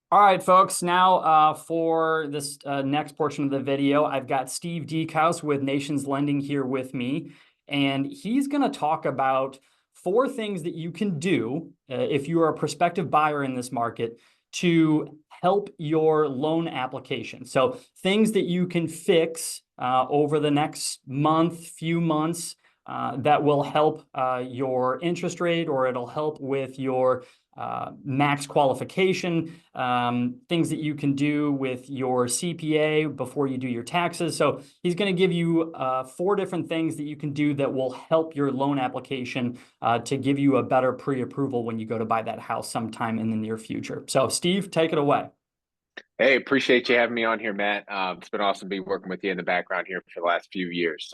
All right, folks. Now, for this next portion of the video, I've got Steve Dieckhaus with Nations Lending here with me, and he's going to talk about four things that you can do if you are a prospective buyer in this market to help your loan application. So things that you can fix over the next month, few months, that will help your interest rate, or it'll help with your max qualification, things that you can do with your CPA before you do your taxes. So he's going to give you four different things that you can do that will help your loan application to give you a better pre-approval when you go to buy that house sometime in the near future. So Steve, take it away. Hey, appreciate you having me on here, Matt. It's been awesome to be working with you in the background here for the last few years.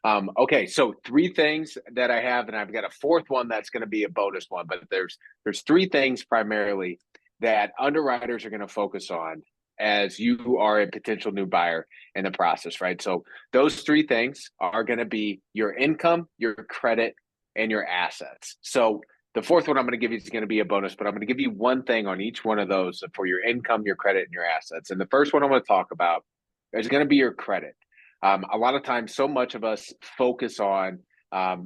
Okay, so three things that I have, and I've got a fourth one that's going to be a bonus one. But there's three things primarily that underwriters are going to focus on as you are a potential new buyer in the process, right? So those three things are going to be your income, your credit, and your assets. So the fourth one I'm going to give you is going to be a bonus, but I'm going to give you one thing on each one of those for your income, your credit, and your assets. And the first one I'm going to talk about is going to be your credit. A lot of times, so much of us focus on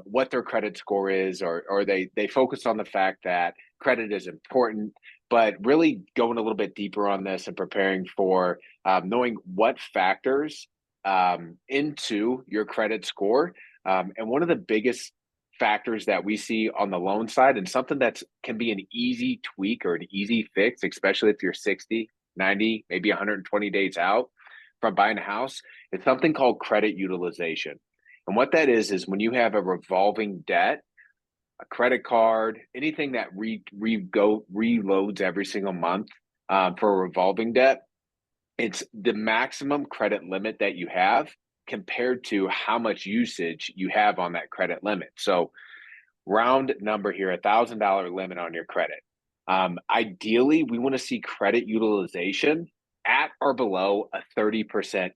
what their credit score is, or they focus on the fact that credit is important, but really going a little bit deeper on this and preparing for knowing what factors into your credit score. And one of the biggest factors that we see on the loan side, and something that can be an easy tweak or an easy fix, especially if you're 60, 90, maybe 120 days out from buying a house, it's something called credit utilization. And what that is when you have a revolving debt, a credit card, anything that reloads every single month for a revolving debt, it's the maximum credit limit that you have compared to how much usage you have on that credit limit. So round number here, $1,000 limit on your credit. Ideally, we want to see credit utilization at or below a 30%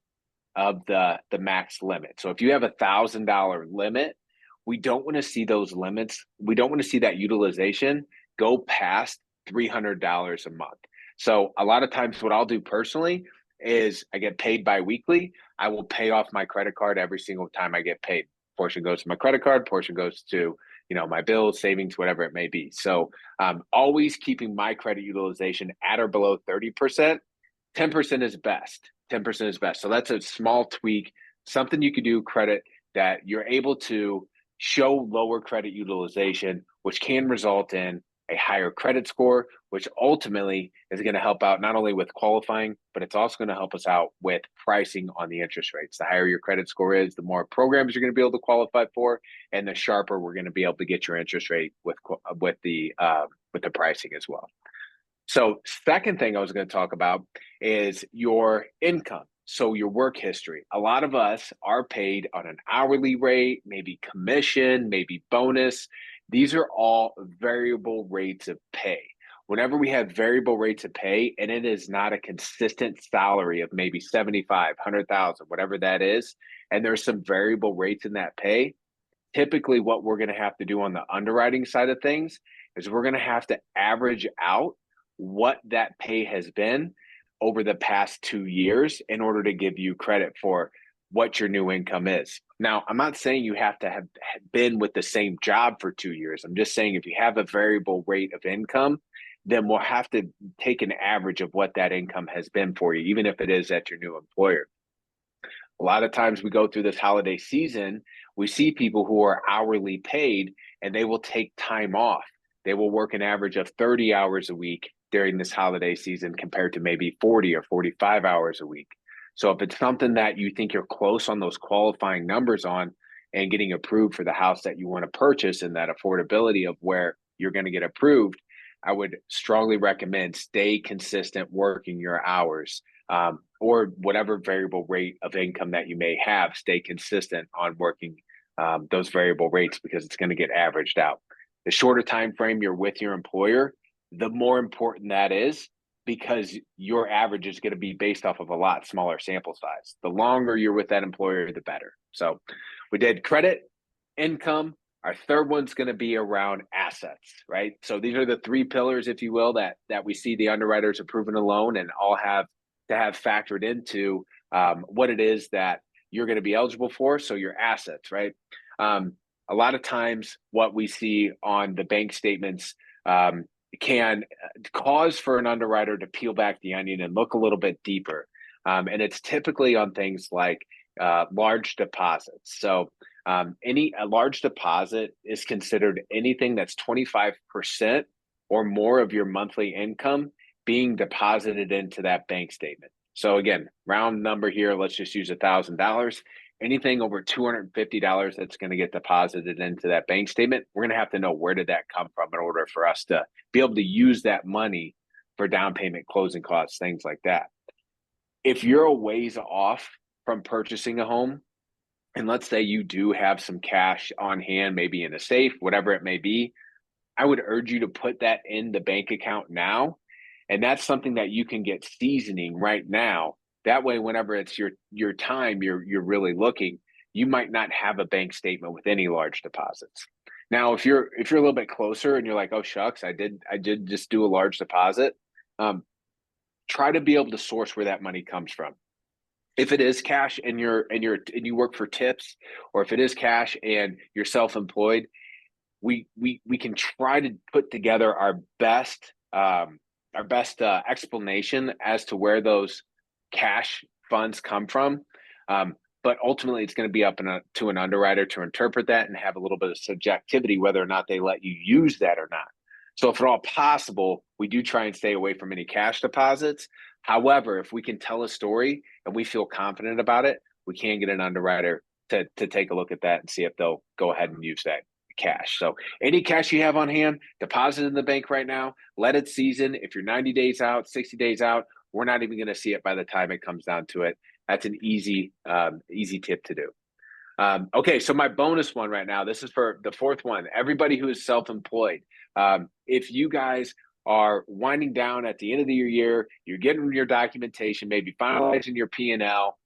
of the max limit. So if you have $1,000 limit, we don't want to see those limits. We don't want to see that utilization go past $300 a month. So a lot of times what I'll do personally is I get paid bi-weekly. I will pay off my credit card every single time I get paid. Portion goes to my credit card, portion goes to my bills, savings, whatever it may be. So always keeping my credit utilization at or below 30%. 10% is best. 10% is best. So that's a small tweak, something you could do credit that you're able to show lower credit utilization, which can result in a higher credit score, which ultimately is going to help out not only with qualifying, but it's also going to help us out with pricing on the interest rates. The higher your credit score is, the more programs you're going to be able to qualify for, and the sharper we're going to be able to get your interest rate with the pricing as well. So second thing I was going to talk about is your income. So your work history. A lot of us are paid on an hourly rate, maybe commission, maybe bonus. These are all variable rates of pay. Whenever we have variable rates of pay and it is not a consistent salary of maybe 75, 100,000, whatever that is, and there's some variable rates in that pay, typically what we're going to have to do on the underwriting side of things is we're going to have to average out what that pay has been over the past 2 years in order to give you credit for what your new income is. Now, I'm not saying you have to have been with the same job for 2 years. I'm just saying if you have a variable rate of income, then we'll have to take an average of what that income has been for you, even if it is at your new employer. A lot of times we go through this holiday season, we see people who are hourly paid and they will take time off. They will work an average of 30 hours a week during this holiday season compared to maybe 40 or 45 hours a week. So if it's something that you think you're close on those qualifying numbers on and getting approved for the house that you want to purchase and that affordability of where you're going to get approved, I would strongly recommend stay consistent working your hours, or whatever variable rate of income that you may have, stay consistent on working those variable rates because it's going to get averaged out. The shorter time frame you're with your employer, the more important that is because your average is going to be based off of a lot smaller sample size. The longer you're with that employer, the better. So we did credit, income, Our third one's going to be around assets, right? So these are the three pillars, if you will, that we see the underwriters approving a loan and all have to have factored into what it is that you're going to be eligible for. So your assets, right? A lot of times what we see on the bank statements can cause for an underwriter to peel back the onion and look a little bit deeper. And it's typically on things like large deposits. So a large deposit is considered anything that's 25% or more of your monthly income being deposited into that bank statement. So again, round number here, let's just use $1,000. Anything over $250 that's going to get deposited into that bank statement, we're going to have to know where did that come from in order for us to be able to use that money for down payment, closing costs, things like that. If you're a ways off from purchasing a home, and let's say you do have some cash on hand, maybe in a safe, whatever it may be, I would urge you to put that in the bank account now. And that's something that you can get seasoning right now. That way, whenever it's your time, you're really looking, you might not have a bank statement with any large deposits. Now, if you're a little bit closer and you're like, oh shucks, I did just do a large deposit, try to be able to source where that money comes from. If it is cash and you work for tips, or if it is cash and you're self-employed, we can try to put together our best explanation as to where those cash funds come from. But ultimately, it's going to be up to an underwriter to interpret that and have a little bit of subjectivity whether or not they let you use that or not. So if at all possible, we do try and stay away from any cash deposits. However, if we can tell a story and we feel confident about it, we can get an underwriter to take a look at that and see if they'll go ahead and use that cash. So any cash you have on hand, deposit in the bank right now, let it season. If you're 90 days out, 60 days out, we're not even going to see it by the time it comes down to it. That's an easy tip to do. Okay, so my bonus one right now, this is for the fourth one. Everybody who is self-employed, if you guys are winding down at the end of the year, you're getting your documentation, maybe finalizing your P&L,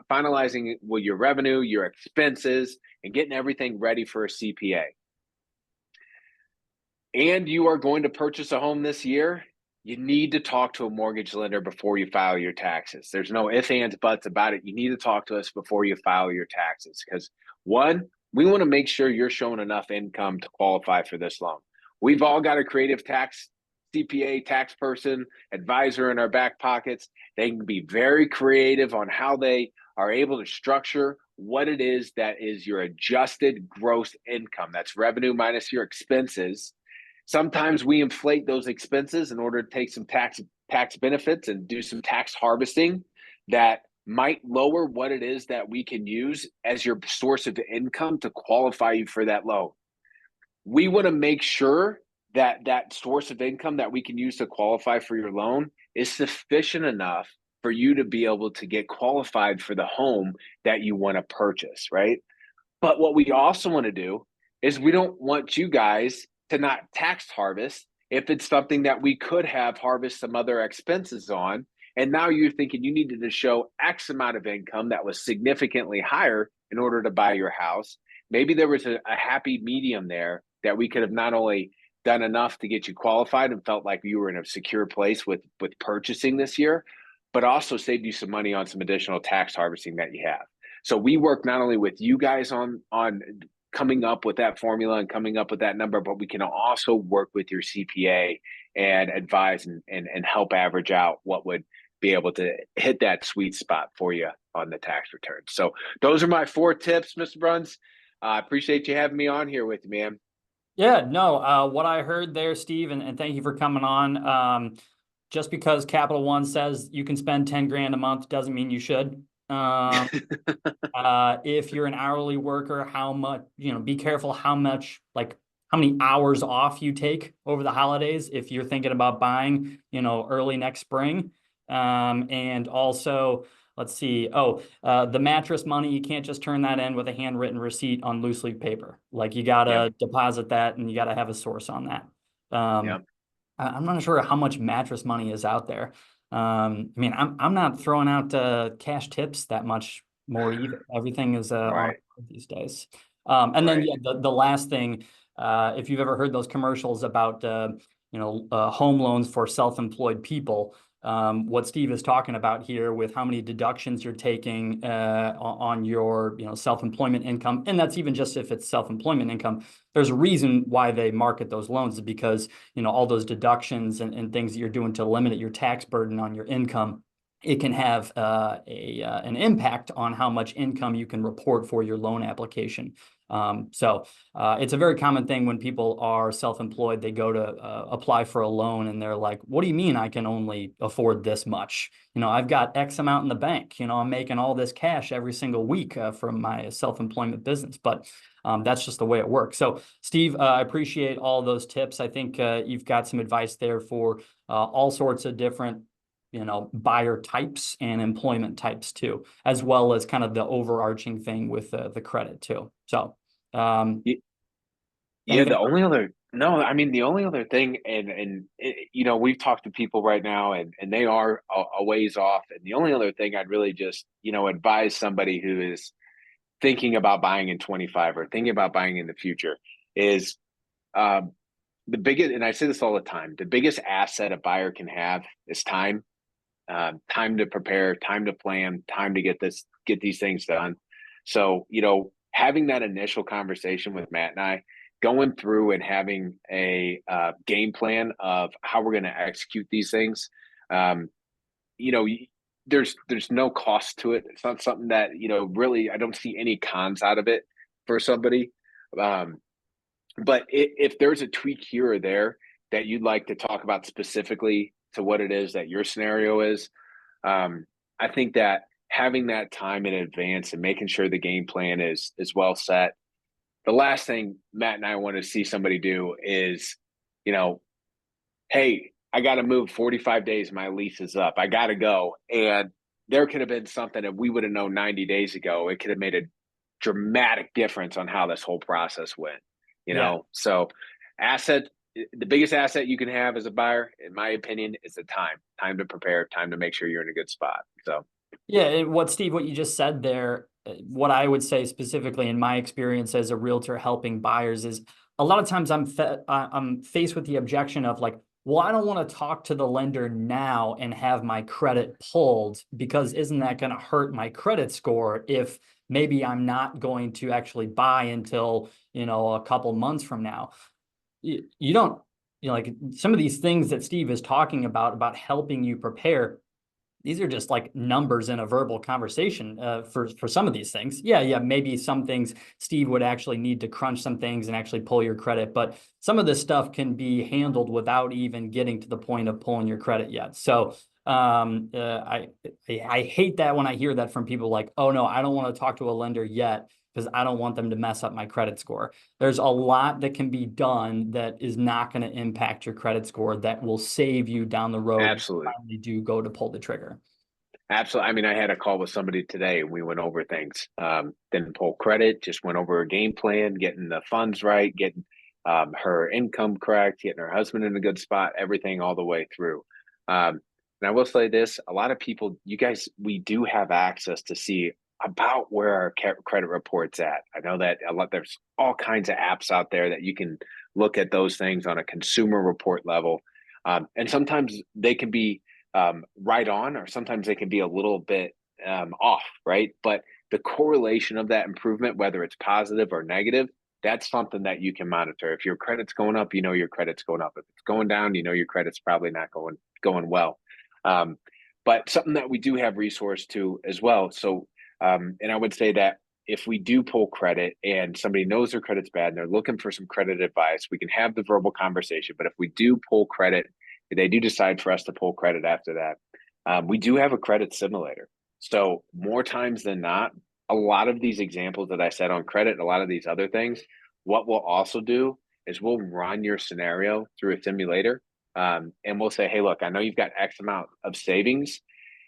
finalizing your revenue, your expenses, and getting everything ready for a CPA. And you are going to purchase a home this year, you need to talk to a mortgage lender before you file your taxes. There's no ifs, ands, buts about it. You need to talk to us before you file your taxes because, one, we want to make sure you're showing enough income to qualify for this loan. We've all got a creative tax CPA, tax person, advisor in our back pockets. They can be very creative on how they are able to structure what it is that is your adjusted gross income. That's revenue minus your expenses. Sometimes we inflate those expenses in order to take some tax benefits and do some tax harvesting that might lower what it is that we can use as your source of income to qualify you for that loan. We want to make sure that that source of income that we can use to qualify for your loan is sufficient enough for you to be able to get qualified for the home that you want to purchase, right? But what we also want to do is we don't want you guys to not tax harvest if it's something that we could have harvest some other expenses on. And now you're thinking you needed to show X amount of income that was significantly higher in order to buy your house. Maybe there was a happy medium there that we could have not only done enough to get you qualified and felt like you were in a secure place with purchasing this year, but also saved you some money on some additional tax harvesting that you have. So we work not only with you guys on coming up with that formula and coming up with that number, but we can also work with your CPA and advise and help average out what would be able to hit that sweet spot for you on the tax return. So those are my 4 tips, Mr. Bruns. I appreciate you having me on here with me, man. Yeah, no, what I heard there, Steve, and thank you for coming on. Just because Capital One says you can spend 10 grand a month doesn't mean you should. If you're an hourly worker, how much, be careful how many hours off you take over the holidays if you're thinking about buying, early next spring. And also, let's see, the mattress money, you can't just turn that in with a handwritten receipt on loose leaf paper. Like you gotta deposit that and you gotta have a source on that. I'm not sure how much mattress money is out there. I'm not throwing out cash tips that much more either. Everything is right these days. And then Right. yeah, the last thing, if you've ever heard those commercials about home loans for self-employed people, what Steve is talking about here with how many deductions you're taking on your self-employment income, and that's even just if it's self-employment income. There's a reason why they market those loans is because all those deductions and things that you're doing to limit your tax burden on your income. It can have an impact on how much income you can report for your loan application. So it's a very common thing when people are self-employed, they go to apply for a loan and they're like, what do you mean I can only afford this much? I've got X amount in the bank, I'm making all this cash every single week from my self-employment business, but that's just the way it works. So Steve, I appreciate all those tips. I think you've got some advice there for all sorts of different buyer types and employment types too, as well as kind of the overarching thing with the credit too. So, Y- Yeah, anything? the only other no, I mean the only other thing, we've talked to people right now, and they are a ways off. And the only other thing I'd really just advise somebody who is thinking about buying in 25 or thinking about buying in the future is um, the biggest. And I say this all the time: the biggest asset a buyer can have is time. Time to prepare, time to plan, time to get these things done. So, having that initial conversation with Matt and I, going through and having a game plan of how we're going to execute these things, um, you know, there's no cost to it. It's not something that really I don't see any cons out of it for somebody. Um, but if there's a tweak here or there that you'd like to talk about specifically to what it is that your scenario is, I think that having that time in advance and making sure the game plan is well set. The last thing Matt and I want to see somebody do is, you know, hey, I got to move 45 days. My lease is up. I got to go. And there could have been something that we would have known 90 days ago. It could have made a dramatic difference on how this whole process went. Yeah. So asset, the biggest asset you can have as a buyer, in my opinion, is the time to prepare, time to make sure you're in a good spot. So Yeah, what you just said there, what I would say specifically in my experience as a realtor helping buyers is a lot of times I'm faced with the objection of like, well, I don't want to talk to the lender now and have my credit pulled because isn't that going to hurt my credit score if maybe I'm not going to actually buy until, a couple months from now. You don't, like some of these things that Steve is talking about helping you prepare, these are just like numbers in a verbal conversation for some of these things. Yeah, maybe some things Steve would actually need to crunch some things and actually pull your credit, but some of this stuff can be handled without even getting to the point of pulling your credit yet. So I hate that when I hear that from people like, oh no, I don't want to talk to a lender yet because I don't want them to mess up my credit score. There's a lot that can be done that is not going to impact your credit score that will save you down the road when you absolutely. finally do go to pull the trigger. Absolutely. I mean, I had a call with somebody today and we went over things. Didn't pull credit, just went over a game plan, getting the funds right, getting her income correct, getting her husband in a good spot, everything all the way through. And I will say this, a lot of people, you guys, we do have access to see about where our credit report's at. I know that there's all kinds of apps out there that you can look at those things on a consumer report level. And sometimes they can be right on, or sometimes they can be a little bit off, right? But the correlation of that improvement, whether it's positive or negative, that's something that you can monitor. If your credit's going up, your credit's going up. If it's going down, your credit's probably not going well. Um, but something that we do have resource to as well. So, and I would say that if we do pull credit and somebody knows their credit's bad and they're looking for some credit advice, we can have the verbal conversation. But if we do pull credit, if they do decide for us to pull credit after that, we do have a credit simulator. So more times than not, a lot of these examples that I said on credit, and a lot of these other things, what we'll also do is we'll run your scenario through a simulator, and we'll say, hey, look, I know you've got X amount of savings.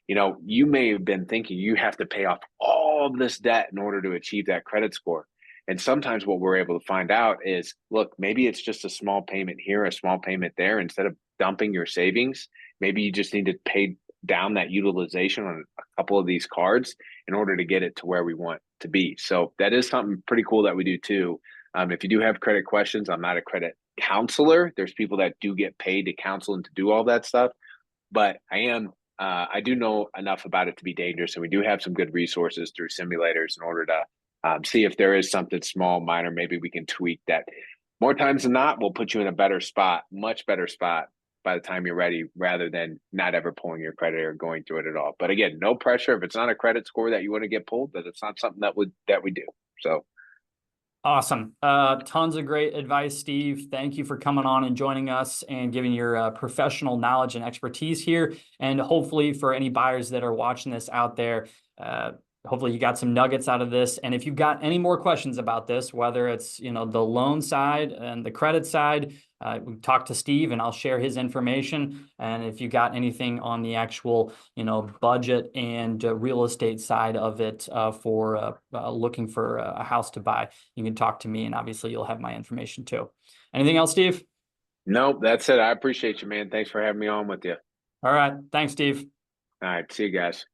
You may have been thinking you have to pay off all of this debt in order to achieve that credit score. And sometimes what we're able to find out is, look, maybe it's just a small payment here, a small payment there. Instead of dumping your savings, maybe you just need to pay down that utilization on a couple of these cards in order to get it to where we want to be. So that is something pretty cool that we do too. If you do have credit questions, I'm not a credit counselor. There's people that do get paid to counsel and to do all that stuff, but I do know enough about it to be dangerous, and we do have some good resources through simulators in order to see if there is something small, minor, maybe we can tweak that. More times than not, we'll put you in a better spot, much better spot by the time you're ready, rather than not ever pulling your credit or going through it at all. But again, no pressure. If it's not a credit score that you want to get pulled, that it's not something that we do. So Awesome. Tons of great advice, Steve. Thank you for coming on and joining us and giving your professional knowledge and expertise here. And hopefully for any buyers that are watching this out there, hopefully you got some nuggets out of this. And if you've got any more questions about this, whether it's, the loan side and the credit side, we talk to Steve and I'll share his information. And if you got anything on the actual, budget and real estate side of it for looking for a house to buy, you can talk to me, and obviously you'll have my information too. Anything else, Steve? nope, that's it. I appreciate you, man. Thanks for having me on with you. All right. Thanks, Steve. All right, see you guys.